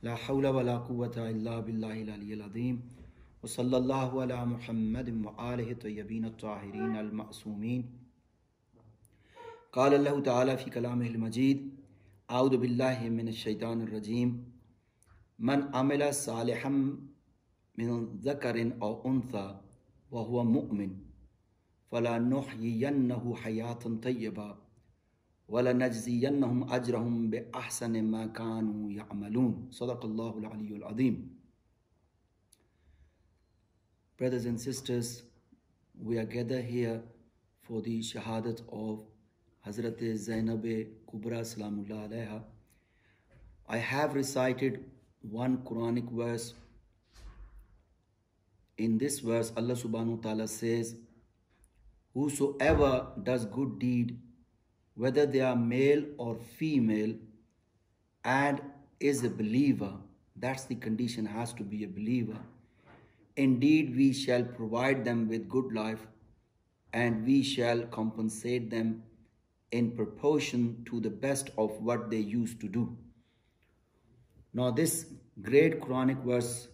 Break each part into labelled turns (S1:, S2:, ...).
S1: لا حول ولا قوة إلا بالله العلي العظيم وصلى الله على محمد وآله الطيبين الطاهرين المعصومين. قال الله تعالى في كلامه المجيد: أعوذ بالله من الشيطان الرجيم. من عمل صالحا من ذكر أو أنثى وهو مؤمن فلنحيينه حياة طيبة وَلَنَجْزِيَنَّهُمْ أَجْرَهُمْ بِأَحْسَنِ مَا كَانُوا يَعْمَلُونَ. صدق الله العلي العظيم. Brothers and sisters, we are gathered here for the shahadat of Hazrat Zainab Kubra Salam Alaiha. I have recited one Quranic verse. In this verse, Allah subhanahu wa ta'ala says, whosoever does good deed, whether they are male or female, and is a believer, that's the condition, has to be a believer. Indeed, we shall provide them with good life, and we shall compensate them in proportion to the best of what they used to do. Now, this great Quranic verse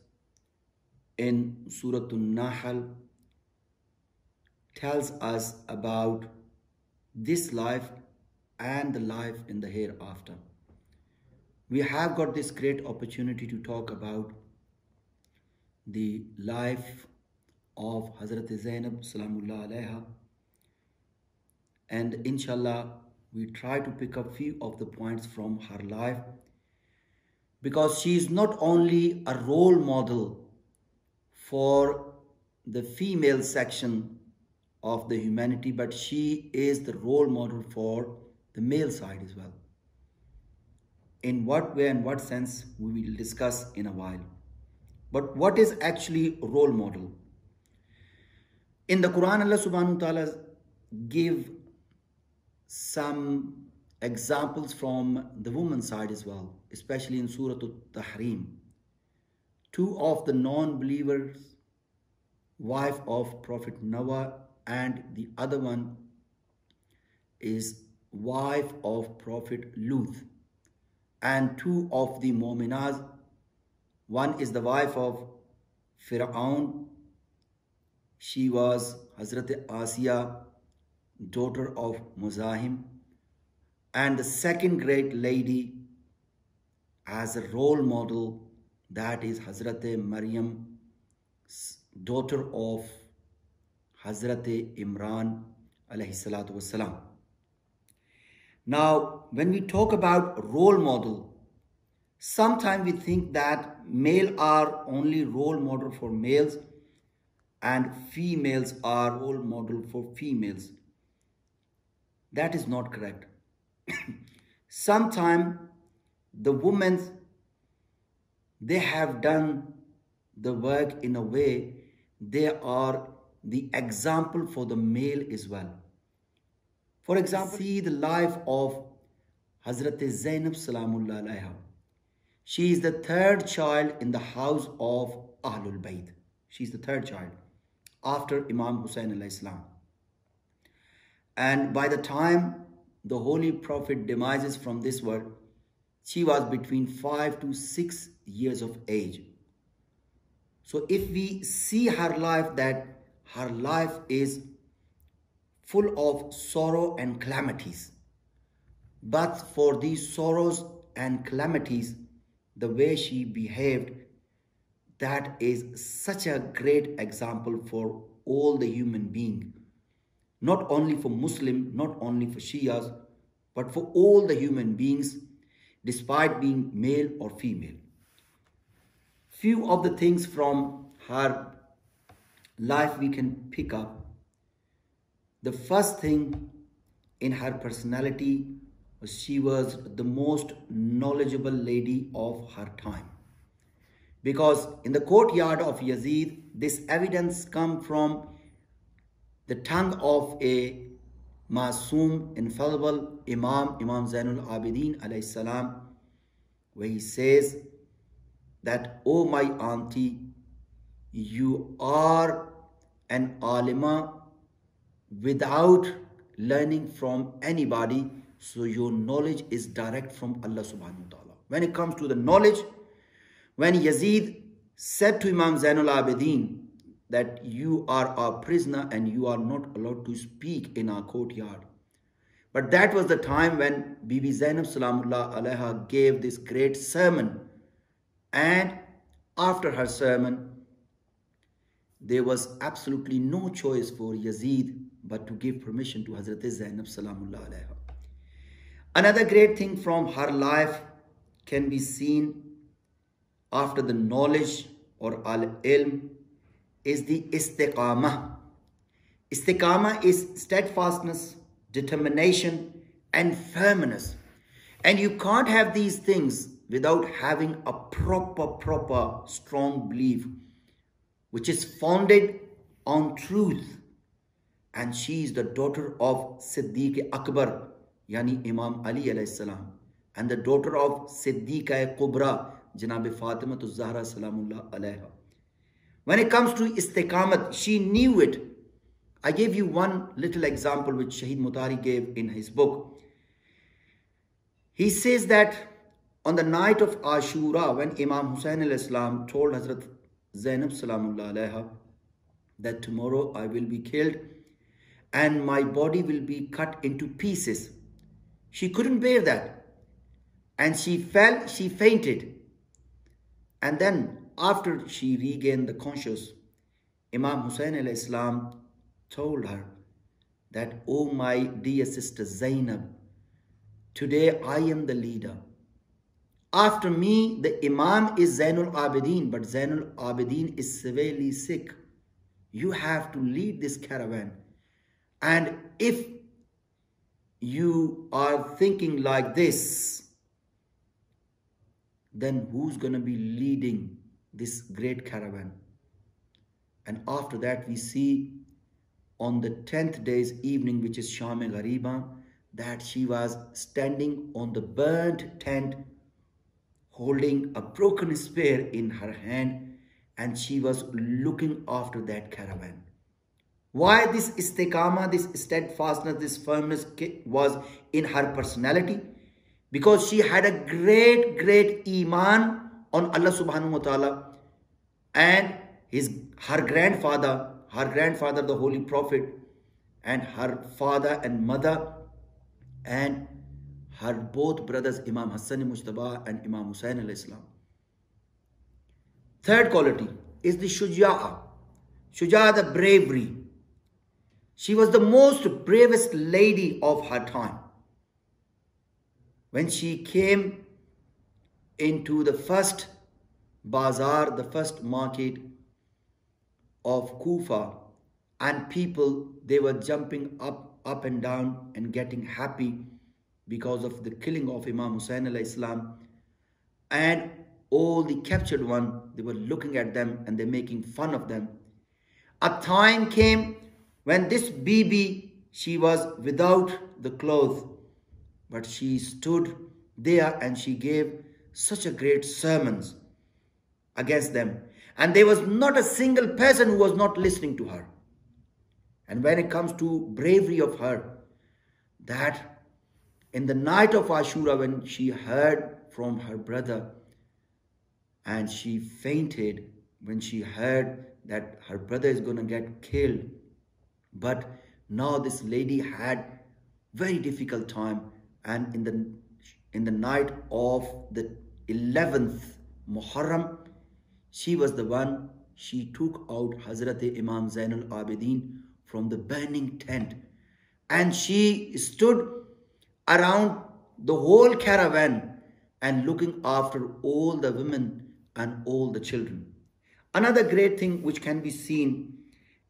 S1: in Surah An-Nahl tells us about this life and the life in the hereafter. We have got this great opportunity to talk about the life of Hazrat Zainab Salam Alaiha, and inshallah we try to pick up few of the points from her life, because she is not only a role model for the female section of the humanity, but she is the role model for the male side as well. In what way and what sense, we will discuss in a while. But what is actually a role model? In the Quran, Allah subhanahu wa ta'ala give some examples from the woman's side as well, especially in Surah At-Tahrim. Two of the non-believers, wife of Prophet Noah, and the other one is wife of Prophet Lut, and two of the Mu'minaz. One is the wife of Fir'aun. She was Hazrat Asiya, daughter of Muzahim. And the second great lady as a role model, that is Hazrat Maryam, daughter of Hazrat Imran alayhi salatu wassalam. Now, when we talk about role model, sometimes we think that male are only role model for males and females are role model for females. That is not correct. Sometimes the women, they have done the work in a way they are the example for the male as well. For example, see the life of Hazrat Zainab Salam Alaiha. She is the third child in the house of Ahlul Bayt. She is the third child after Imam Hussain alayhi salam. And by the time the Holy Prophet demises from this world, she was between 5 to 6 years of age. So if we see her life, that her life is full of sorrow and calamities. But for these sorrows and calamities, the way she behaved, that is such a great example for all the human being, not only for Muslim, not only for Shias, but for all the human beings, despite being male or female. Few of the things from her life we can pick up. The first thing in her personality was she was the most knowledgeable lady of her time. Because in the courtyard of Yazid, this evidence comes from the tongue of a Masoom, infallible Imam Zainul Abidin alayhi salam, where he says that, "Oh my auntie, you are an alima without learning from anybody, so your knowledge is direct from Allah subhanahu wa ta'ala." When it comes to the knowledge, when Yazid said to Imam Zainul Abidin that you are our prisoner and you are not allowed to speak in our courtyard. But that was the time when Bibi Zainab Salamullah Alaiha gave this great sermon. And after her sermon, there was absolutely no choice for Yazid but to give permission to Hazrat Zainab Salamullah Alaiha. Another great thing from her life can be seen after the knowledge or al-ilm is the istiqamah. Istiqamah is steadfastness, determination, and firmness. And you can't have these things without having a proper, strong belief, which is founded on truth. And she is the daughter of Siddiq Akbar, yani Imam Ali alayhi salam, and the daughter of Siddiqa Kubra, Janab Fatima Zahra Salamullah Alaiha. When it comes to istiqamat, she knew it. I gave you one little example which Shaheed Mutari gave in his book. He says that on the night of Ashura, when Imam Hussain al-Islam told Hazrat Zainab Salamullah Alaiha that tomorrow I will be killed and my body will be cut into pieces, she couldn't bear that. And she fell, she fainted. And then after she regained the conscious, Imam Hussain al-Islam told her that, "Oh my dear sister Zainab, today I am the leader. After me, the Imam is Zainul Abidin, but Zainul Abidin is severely sick. You have to lead this caravan. And if you are thinking like this, then who's going to be leading this great caravan?" And after that, we see on the 10th day's evening, which is Sham-e-Ghariba, that she was standing on the burnt tent, holding a broken spear in her hand, and she was looking after that caravan. Why this istiqamah, this steadfastness, this firmness was in her personality? Because she had a great iman on Allah subhanahu wa ta'ala, and her grandfather, the Holy Prophet, and her father and mother, and her both brothers, Imam Hassan Mujtaba and Imam Hussain al-Islam. Third quality is the shujaa. Shujaa, the bravery. She was the most bravest lady of her time. When she came into the first bazaar, the first market of Kufa, and people, they were jumping up and down and getting happy because of the killing of Imam Hussain alayhi salam, and all the captured one, they were looking at them and they're making fun of them. A time came when this Bibi, she was without the clothes, but she stood there and she gave such a great sermons against them. And there was not a single person who was not listening to her. And when it comes to bravery of her, that in the night of Ashura, when she heard from her brother, and she fainted when she heard that her brother is going to get killed. But now this lady had very difficult time, and in the night of the 11th Muharram, She was the one, she took out Hazrat Imam Zainul Abidin from the burning tent, and she stood around the whole caravan and looking after all the women and all the children. Another great thing which can be seen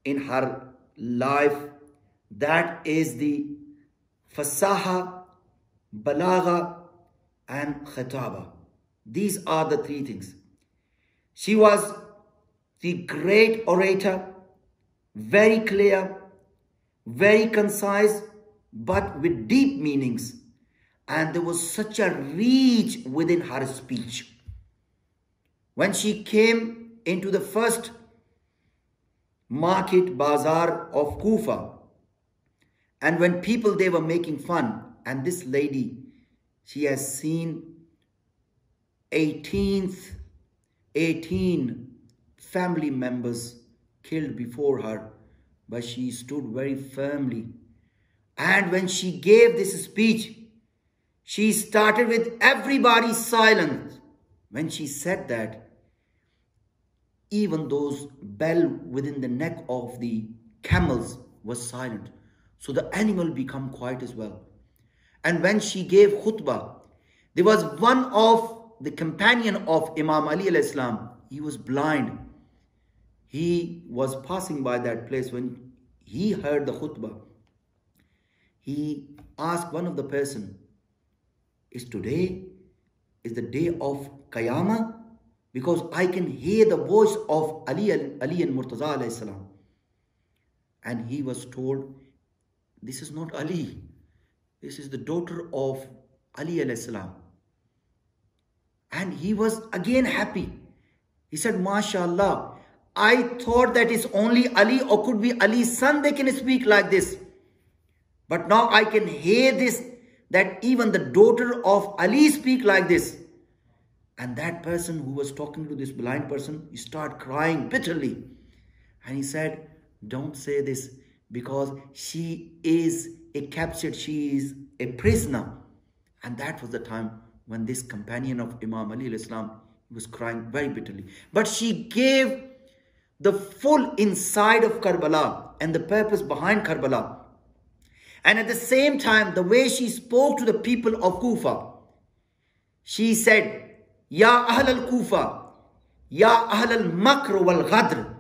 S1: in her life, that is the fasaha, balagha and khataba. These are the three things. She was the great orator, very clear, very concise, but with deep meanings. And there was such a reach within her speech. When she came into the first market bazaar of Kufa, and when people, they were making fun, and this lady, she has seen 18 family members killed before her, but she stood very firmly. And when she gave this speech, she started with everybody silent. When she said that, even those bell within the neck of the camels was silent. So the animal became quiet as well. And when she gave khutbah, there was one of the companion of Imam Ali alayhi salam. He was blind. He was passing by that place. When he heard the khutbah, he asked one of the person, is today is the day of Qiyamah? Because I can hear the voice of Ali and Murtaza alayhi salam. And he was told, this is not Ali. This is the daughter of Ali alayhi salam. And he was again happy. He said, MashaAllah, I thought that it's only Ali or could be Ali's son they can speak like this. But now I can hear this, that even the daughter of Ali speak like this. And that person who was talking to this blind person, he started crying bitterly. And he said, don't say this, because she is a captured, she is a prisoner. And that was the time when this companion of Imam Ali alayhi salam was crying very bitterly. But she gave the full inside of Karbala and the purpose behind Karbala. And at the same time, the way she spoke to the people of Kufa, she said, Ya Ahl al-Kufa, Ya Ahl al-Makr wal-Ghadr,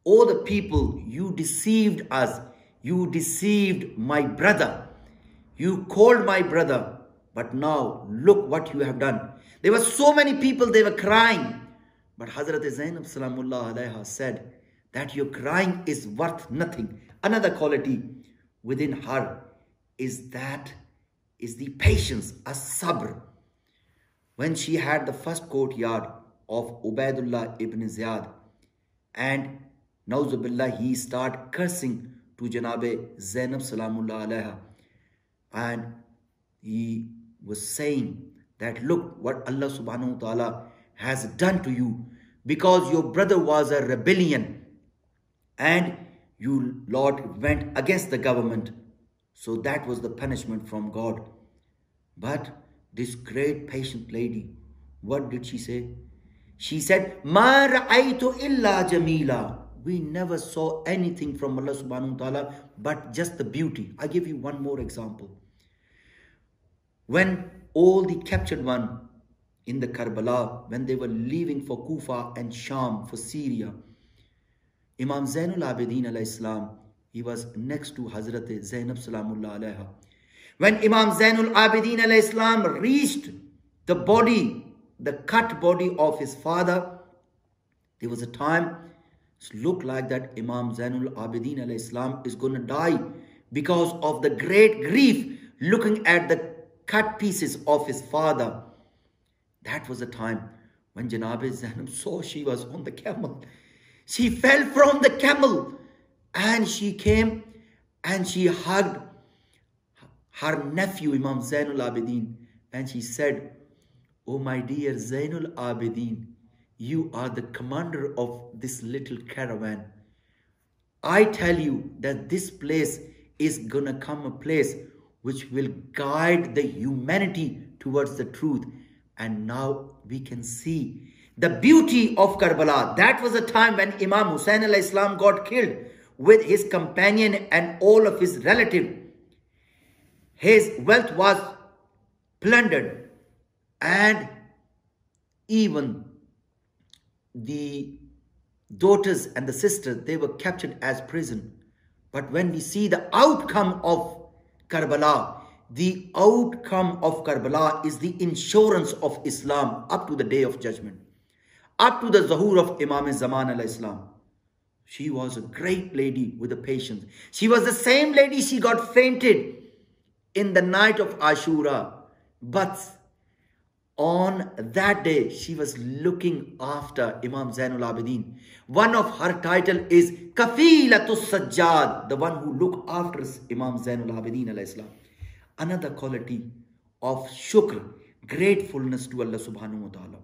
S1: O the people, you deceived us, you deceived my brother, you called my brother, but now look what you have done. There were so many people, they were crying. But Hazrat Zainab salamullah alaiha said that your crying is worth nothing. Another quality within her is the patience, as-sabr. When she had the first courtyard of Ubaidullah ibn Ziyad, and Nauzubillah, he started cursing to Janabe Zainab salamullah alaiha, and he was saying that look what Allah subhanahu wa ta'ala has done to you, because your brother was a rebellion and you, Lord, went against the government. So that was the punishment from God. But this great patient lady, what did she say? She said, Ma ra'aytu illa jamila. We never saw anything from Allah subhanahu wa ta'ala but just the beauty. I give you one more example. When all the captured one in the Karbala, when they were leaving for Kufa and Sham for Syria, Imam Zainul Abidin alayhi salam, he was next to Hazrat Zainab salamullah alaiha. When Imam Zainul Abidin alayhi salam reached the body, the cut body of his father, there was a time it looked like that Imam Zainul Abidin alayhi salam is going to die because of the great grief looking at the cut pieces of his father. That was the time when Janab Zainab saw she was on the camel. She fell from the camel and she came and she hugged her nephew Imam Zainul Abidin and she said, "Oh my dear Zainul Abidin, you are the commander of this little caravan. I tell you that this place is gonna come a place which will guide the humanity towards the truth. And now we can see The beauty of Karbala, that was a time when Imam Hussain alayhi salam got killed with his companion and all of his relatives. His wealth was plundered, and even the daughters and the sisters, they were captured as prison. But when we see the outcome of Karbala, the outcome of Karbala is the insurance of Islam up to the day of judgment, up to the Zuhur of Imam Zaman alayhi salam. She was a great lady with a patience. She was the same lady, she got fainted in the night of Ashura. But on that day, she was looking after Imam Zainul Abidin. One of her title is Kafilatus Sajjad, the one who look after Imam Zainul Abidin alayhi salam. Another quality of shukr, gratefulness to Allah subhanahu wa ta'ala.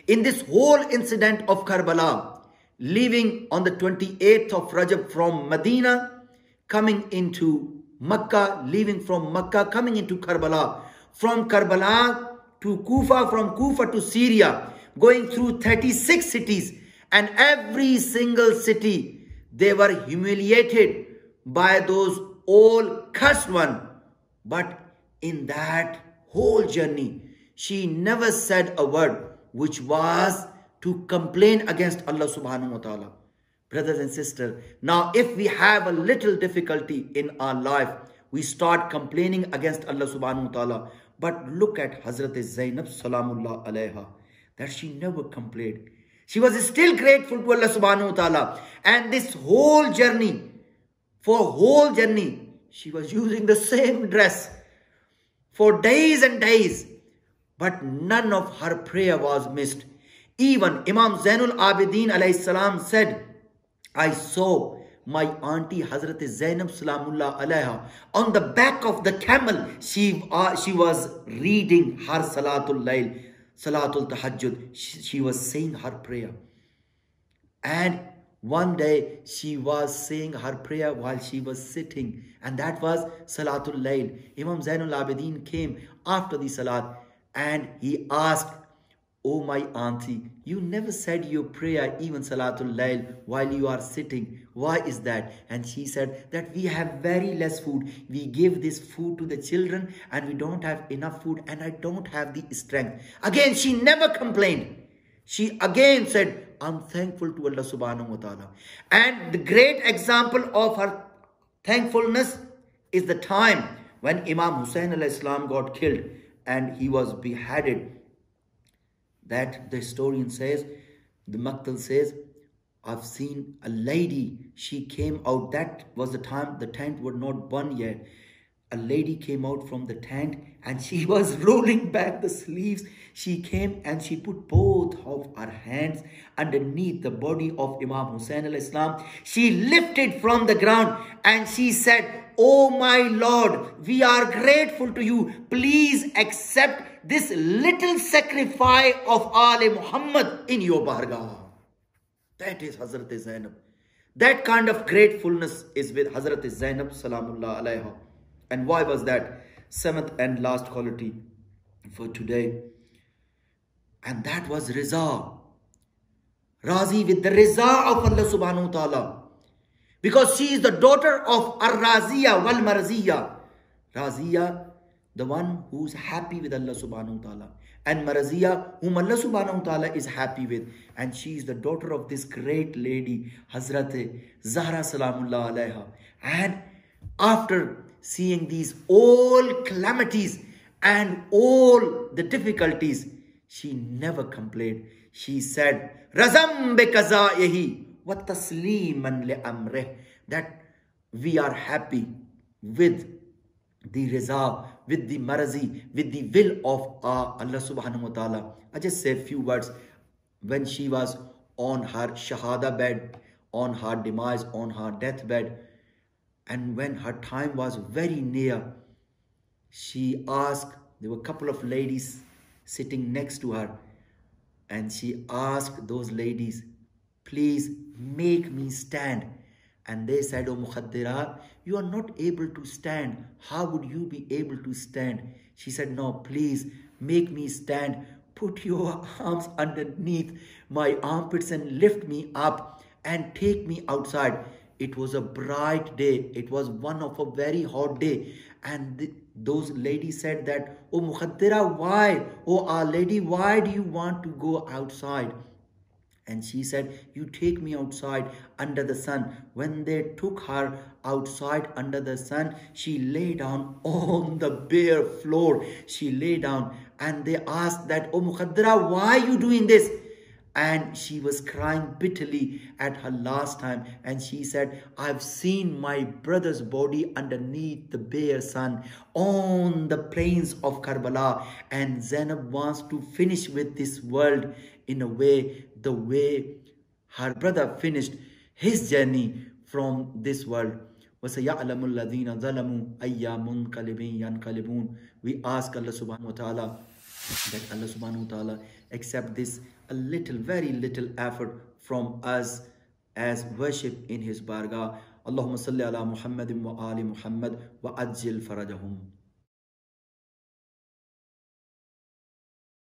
S1: In this whole incident of Karbala, leaving on the 28th of Rajab from Medina, coming into Makkah, leaving from Makkah, coming into Karbala, from Karbala to Kufa, from Kufa to Syria, going through 36 cities, and every single city, they were humiliated by those all cursed one. But in that whole journey, she never said a word which was to complain against Allah subhanahu wa ta'ala. Brothers and sisters, now if we have a little difficulty in our life, we start complaining against Allah subhanahu wa ta'ala. But look at Hazrat Zainab salamullah alaiha, that she never complained. She was still grateful to Allah subhanahu wa ta'ala. And this whole journey, she was using the same dress for days and days. But none of her prayer was missed. Even Imam Zainul Abidin alayhi salam said, I saw my auntie Hazrat Zainab salamullah alaiha on the back of the camel. She was reading her Salatul Layl, Salatul Tahajjud. She was saying her prayer. And one day she was saying her prayer while she was sitting, and that was Salatul Layl. Imam Zainul Abidin came after the Salat and he asked, Oh my auntie, you never said your prayer, even Salatul Layl, while you are sitting. Why is that? And she said that we have very less food. We give this food to the children and we don't have enough food and I don't have the strength. Again, she never complained. She again said, I'm thankful to Allah subhanahu wa ta'ala. And the great example of her thankfulness is the time when Imam Hussain alayhi salam got killed and he was beheaded. That the historian says, the Maktal says, I've seen a lady, she came out, that was the time the tent would not burn yet. A lady came out from the tent and she was rolling back the sleeves. She came and she put both of her hands underneath the body of Imam Hussain alayhi salam. She lifted from the ground and she said, Oh my Lord, we are grateful to you. Please accept this little sacrifice of Ali Muhammad in your bargah. That is Hazrat Zainab. That kind of gratefulness is with Hazrat Zainab salamullah alaiha. And why was that? Seventh and last quality for today. And that was Riza. Razi with the Riza of Allah subhanahu wa ta'ala. Because she is the daughter of Ar-Raziya wal Marziya. Raziya, the one who is happy with Allah subhanahu wa ta'ala. And Marziya, whom Allah subhanahu wa ta'ala is happy with. And she is the daughter of this great lady, Hazrat Zahra salamullah alaiha. And after seeing these all calamities and all the difficulties, she never complained. She said, Razam be kaza'ihi wa tasliman li amrih, that we are happy with the Riza, with the Marzi, with the will of Allah subhanahu wa ta'ala. I just say a few words. When she was on her shahada bed, on her demise, on her deathbed, and when her time was very near, she asked, there were a couple of ladies sitting next to her, and she asked those ladies, please make me stand. And they said, Oh Mukhaddira, you are not able to stand. How would you be able to stand? She said, no, please make me stand put your arms underneath my armpits and lift me up and take me outside. It was a bright day. It was one of a very hot day. And those ladies said that, "Oh Mukhaddira, why? Oh Our Lady, why do you want to go outside?" And she said, "You take me outside under the sun." When they took her outside under the sun, she lay down on the bare floor. She lay down, and they asked that, "Oh Mukhaddira, why are you doing this?" And she was crying bitterly at her last time. And she said, "I've seen my brother's body underneath the bare sun on the plains of Karbala. And Zainab wants to finish with this world in a way, the way her brother finished his journey from this world." وَسَيَعْلَمُ الَّذِينَ ظَلَمُوا أَيَّ مُنْقَلِبٍ يَنْقَلِبُونَ. We ask Allah subhanahu wa ta'ala that Allah subhanahu wa ta'ala accept this a little, very little effort from us as worship in his bargah. Allahumma salli ala Muhammadin wa ali Muhammad wa ajil farajahum.